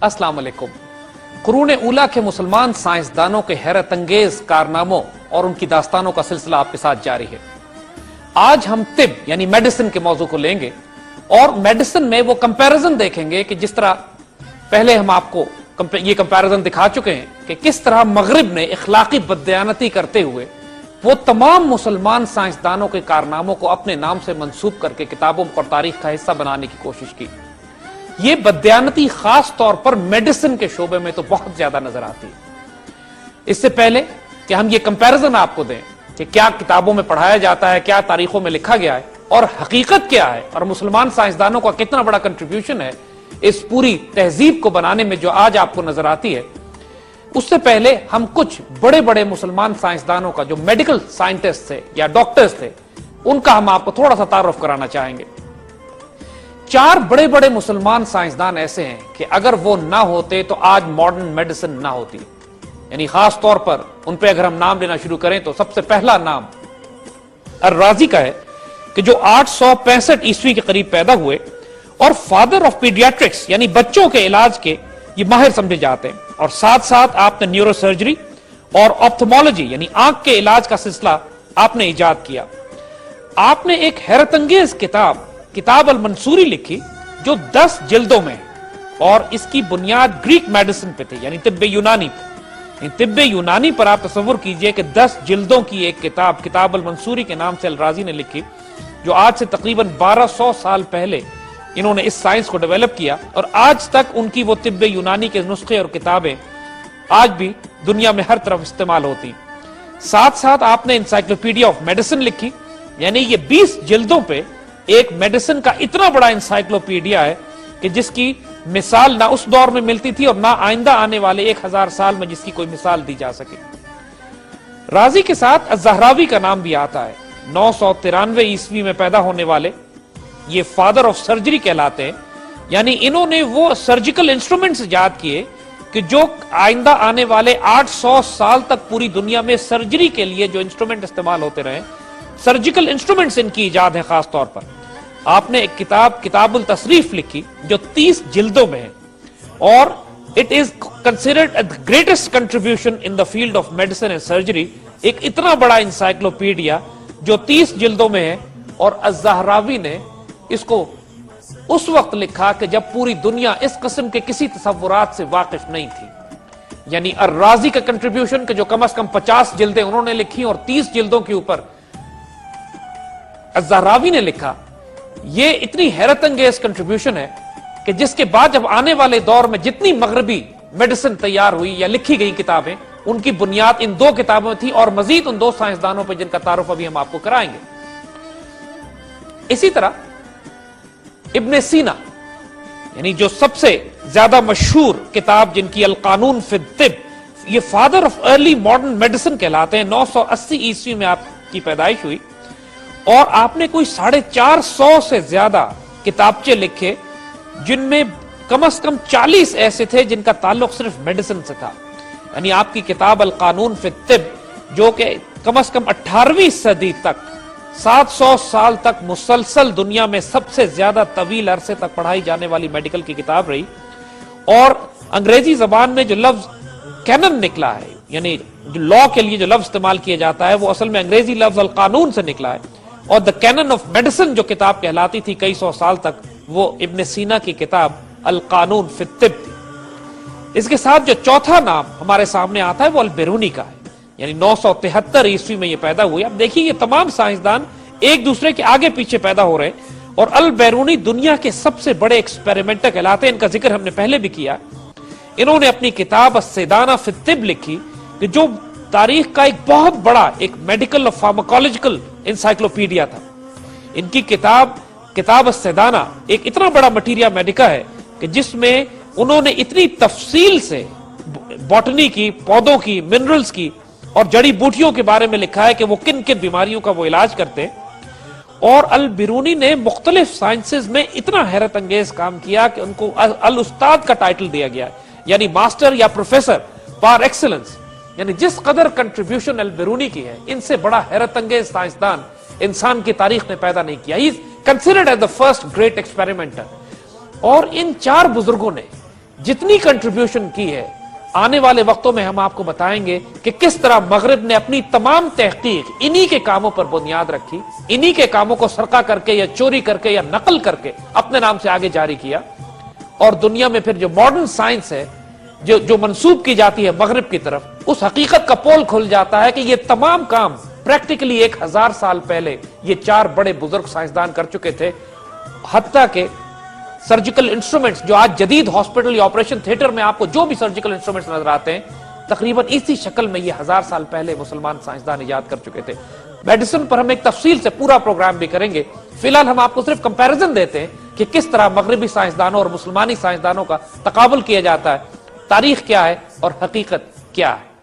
अस्सलाम वालेकुम। कुरून ऊला के मुसलमान साइंसदानों के हैरत अंगेज कारनामों और उनकी दास्तानों का सिलसिला आपके साथ जारी है। आज हम तिब यानी मेडिसिन के मौजू को लेंगे और मेडिसिन में वो कंपैरिजन देखेंगे कि जिस तरह पहले हम आपको ये कंपैरिजन दिखा चुके हैं कि किस तरह मगरिब ने इखलाकी बदयानती करते हुए वो तमाम मुसलमान साइंसदानों के कारनामों को अपने नाम से मंसूब करके किताबों और तारीख का हिस्सा बनाने की कोशिश की। ये बदयानती खास तौर पर मेडिसिन के शोबे में तो बहुत ज्यादा नजर आती है। इससे पहले कि हम ये कंपैरिजन आपको दें कि क्या किताबों में पढ़ाया जाता है, क्या तारीखों में लिखा गया है और हकीकत क्या है और मुसलमान साइंसदानों का कितना बड़ा कंट्रीब्यूशन है इस पूरी तहजीब को बनाने में जो आज आपको नजर आती है, उससे पहले हम कुछ बड़े बड़े मुसलमान साइंसदानों का जो मेडिकल साइंटिस्ट थे या डॉक्टर्स थे उनका हम आपको थोड़ा सा तारुफ कराना चाहेंगे। 4 बड़े बड़े मुसलमान साइंसदान ऐसे हैं कि अगर वो ना होते तो आज मॉडर्न मेडिसिन ना होती। यानी खास तौर पर उन पे अगर हम नाम लेना शुरू करें तो सबसे पहला नाम अर्राजी का है कि जो 865 ईस्वी के करीब पैदा हुए और फादर ऑफ पीडियाट्रिक्स यानी बच्चों के इलाज के ये माहिर समझे जाते हैं। और साथ साथ आपने न्यूरोसर्जरी और ऑप्थेमोलॉजी यानी आंख के इलाज का सिलसिला आपने इजाद किया। आपने एक हैरत अंगेज किताब अल मंसूरी लिखी जो 10 जिल्दों में और इसकी बुनियाद ग्रीक मेडिसिन पे थी यानी तिब्बे यूनानी पे। तिब्बे यूनानी पर आप तस्वुर कीजिए कि 10 जिल्दों की एक किताब अल मंसूरी के नाम से अल-राजी ने लिखी, जो आज से तकरीबन 1200 साल पहले इन्होंने इस साइंस को डेवलप किया और आज तक उनकी वो तिब्बे यूनानी के नुस्खे और किताबें आज भी दुनिया में हर तरफ इस्तेमाल होती। साथ साथ आपने इंसाइक्लोपीडिया ऑफ मेडिसिन लिखी, यानी ये 20 जिल्दों पे एक मेडिसिन का इतना बड़ा इंसाइक्लोपीडिया है कि जिसकी मिसाल ना उस दौर में मिलती थी और ना आइंदा आने वाले 1000 साल में जिसकी कोई मिसाल दी जा सके। राजी के साथ अज़हरावी का नाम भी आता है। 993 ईस्वी में पैदा होने वाले ये फादर ऑफ सर्जरी कहलाते हैं, यानी इन्होंने वो सर्जिकल इंस्ट्रूमेंट्स इजाद किए कि जो आइंदा आने वाले 800 साल तक पूरी दुनिया में सर्जरी के लिए जो इंस्ट्रूमेंट इस्तेमाल होते रहे, सर्जिकल इंस्ट्रूमेंट्स इनकी इजाद है। खास तौर पर आपने एक किताबुल तसरीफ लिखी जो 30 जिल्दों में है और it is considered the greatest contribution in the field of medicine and surgery. एक इतना बड़ा इंसाइक्लोपीडिया जो 30 जिल्दों में है और अज़हरावी ने इसको उस वक्त लिखा कि जब पूरी दुनिया इस किस्म के किसी तसव्वुरात से वाकिफ नहीं थी। यानी अर्राजी का कंट्रीब्यूशन के जो कम से कम 50 जिल्दें उन्होंने लिखी और 30 जिल्दों के ऊपर अज़हरावी ने लिखा, ये इतनी हैरत अंगेज कंट्रीब्यूशन है कि जिसके बाद जब आने वाले दौर में जितनी मगरबी मेडिसिन तैयार हुई या लिखी गई किताबें, उनकी बुनियाद इन 2 किताबों में थी और मजीद उन 2 साइंसदानों पर जिनका तारुफ अभी हम आपको कराएंगे। इसी तरह इब्ने सीना यानी जो सबसे ज्यादा मशहूर किताब जिनकी अल कानून फी तिब, ये father of early modern medicine कहलाते हैं। 980 ईस्वी में आपकी पैदाइश हुई और आपने कोई 450 से ज्यादा किताबचे लिखे जिनमें कम से कम 40 ऐसे थे जिनका ताल्लुक सिर्फ मेडिसिन से था। यानी आपकी किताब अल कानून फी तिब जो कि कम से कम 18वीं सदी तक 700 साल तक मुसलसल दुनिया में सबसे ज्यादा तवील अरसे तक पढ़ाई जाने वाली मेडिकल की किताब रही। और अंग्रेजी जबान में जो लफ्ज कैनन निकला है, यानी जो लॉ के लिए जो लफ्ज इस्तेमाल किया जाता है, वो असल में अंग्रेजी लफ्ज अल कानून से निकला है। और द कैनन ऑफ मेडिसिन जो किताब कहलाती थी कई सौ साल तक, वो इब्ने सीना की किताब अल कानून फी तिब थी। इसके साथ जो चौथा नाम हमारे सामने आता है वो अल बिरूनी का है, यानी 973 ईस्वी में ये पैदा हुए। अब देखिए ये तमाम साइंसदान एक दूसरे के आगे पीछे पैदा हो रहे हैं और अल बैरूनी दुनिया के सबसे बड़े एक्सपेरिमेंटर कहलाते हैं। इनका जिक्र हमने पहले भी किया। इन्होंने अपनी किताब अस्सेदाना फी तिब लिखी कि जो तारीख का एक बहुत बड़ा एक मेडिकल और फार्माकोलॉजिकल इंसाइक्लोपीडिया था। इनकी किताब अस्सेदाना एक इतना बड़ा मटीरिया मेडिका है कि जिसमें उन्होंने इतनी तफसील से बॉटनी की, पौधों की, मिनरल्स की और जड़ी बूटियों के बारे में लिखा है कि वो किन किन बीमारियों का वो इलाज करते हैं। और अल बिरूनी ने मुख्तलिफ साइंसेज में इतना हैरत अंगेज काम किया कि उनको अल उस्ताद का टाइटल दिया गया, यानी मास्टर या प्रोफेसर पार एक्सीलेंस। यानी जिस कदर कंट्रीब्यूशन अल बिरूनी की है, इनसे बड़ा हैरत अंगेज साइंसदान इंसान की तारीख ने पैदा नहीं किया। He is considered as the first great experimenter. और इन 4 बुजुर्गों ने جتنی کنٹریبیوشن کی ہے، آنے والے وقتوں میں ہم آپ کو بتائیں گے کہ کس طرح مغرب نے اپنی تمام تحقیق انہی کے کاموں پر بنیاد رکھی، انہی کے کاموں کو سرقہ کر کے یا چوری کر کے یا نقل کر کے اپنے نام سے آگے جاری کیا، اور دنیا میں پھر جو ماڈرن سائنس ہے جو منسوب کی جاتی ہے مغرب کی طرف، اس حقیقت کا پول کھل جاتا ہے کہ یہ تمام کام پریکٹیکلی 1000 سال پہلے یہ 4 بڑے بزرگ سائنسدان کر چکے تھے، حتیٰ کہ سرجیکل انسٹرومنٹس جو آج جدید ہاسپٹل یا آپریشن تھیٹر میں آپ کو جو بھی سرجیکل انسٹرومنٹس نظر آتے ہیں، تقریباً اسی شکل میں یہ 1000 سال پہلے مسلمان سائنسدان ایجاد کر چکے تھے۔ میڈیسن پر ہم ایک تفصیل سے پورا پروگرام بھی کریں گے، فی الحال ہم آپ کو صرف کمپیریزن دیتے ہیں کہ کس طرح مغربی سائنسدانوں اور مسلمانی سائنسدانوں کا تقابل کیا جاتا ہے، تاریخ کیا ہے اور حقیقت کیا ہے۔